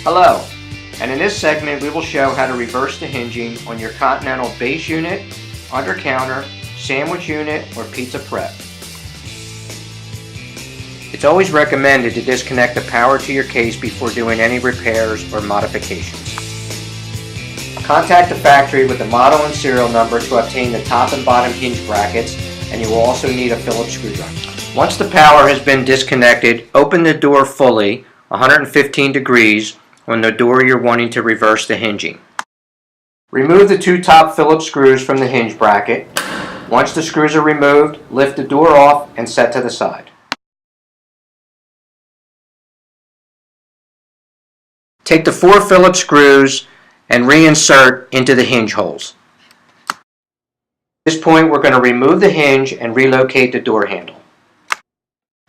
Hello, and in this segment we will show how to reverse the hinging on your Continental base unit, under counter, sandwich unit, or pizza prep. It's always recommended to disconnect the power to your case before doing any repairs or modifications. Contact the factory with the model and serial number to obtain the top and bottom hinge brackets, and you will also need a Phillips screwdriver. Once the power has been disconnected, open the door fully, 115 degrees, on the door you're wanting to reverse the hinging. Remove the two top Phillips screws from the hinge bracket. Once the screws are removed, lift the door off and set to the side. Take the 4 Phillips screws and reinsert into the hinge holes. At this point, we're going to remove the hinge and relocate the door handle.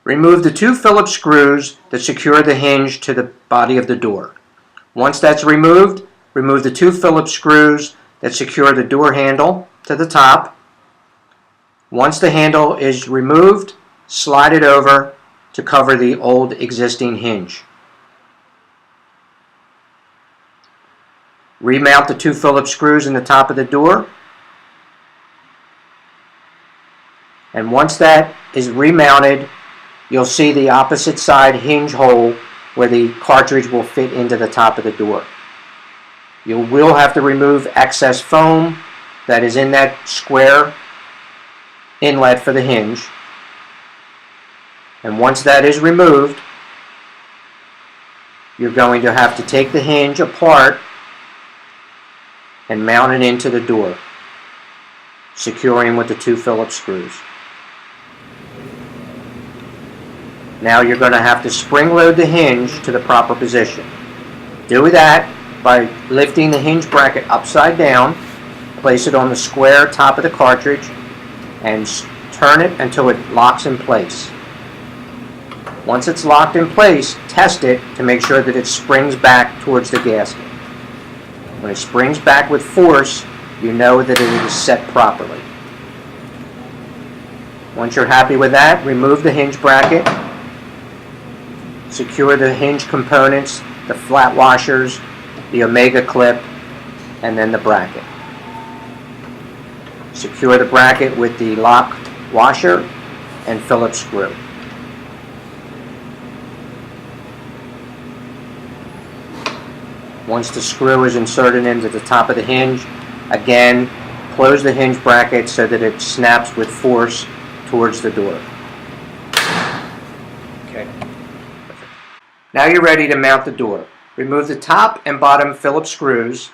Remove the 2 Phillips screws that secure the hinge to the body of the door. Once that's removed, remove the 2 Phillips screws that secure the door handle to the top. Once the handle is removed, slide it over to cover the old existing hinge. Remount the 2 Phillips screws in the top of the door. And once that is remounted, you'll see the opposite side hinge hole where the cartridge will fit into the top of the door. You will have to remove excess foam that is in that square inlet for the hinge. And once that is removed, you're going to have to take the hinge apart and mount it into the door, securing with the 2 Phillips screws. Now you're going to have to spring load the hinge to the proper position. Do that by lifting the hinge bracket upside down, place it on the square top of the cartridge, and turn it until it locks in place. Once it's locked in place, test it to make sure that it springs back towards the gasket. When it springs back with force, you know that it is set properly. Once you're happy with that, remove the hinge bracket. Secure the hinge components, the flat washers, the omega clip, and then the bracket. Secure the bracket with the lock washer and Phillips screw. Once the screw is inserted into the top of the hinge, again, close the hinge bracket so that it snaps with force towards the door. Okay. Now you're ready to mount the door. Remove the top and bottom Phillips screws.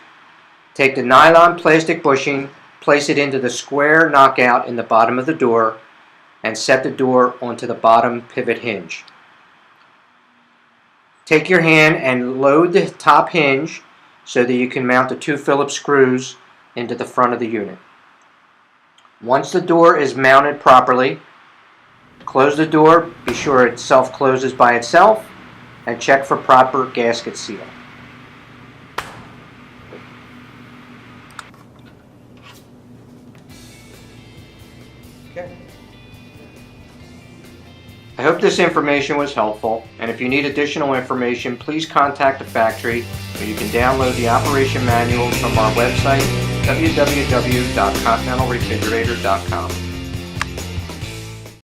Take the nylon plastic bushing, place it into the square knockout in the bottom of the door, and set the door onto the bottom pivot hinge. Take your hand and load the top hinge so that you can mount the 2 Phillips screws into the front of the unit. Once the door is mounted properly, close the door, be sure it self-closes by itself, and check for proper gasket seal. Okay. I hope this information was helpful, and if you need additional information, please contact the factory, or you can download the operation manual from our website, www.continentalrefrigerator.com.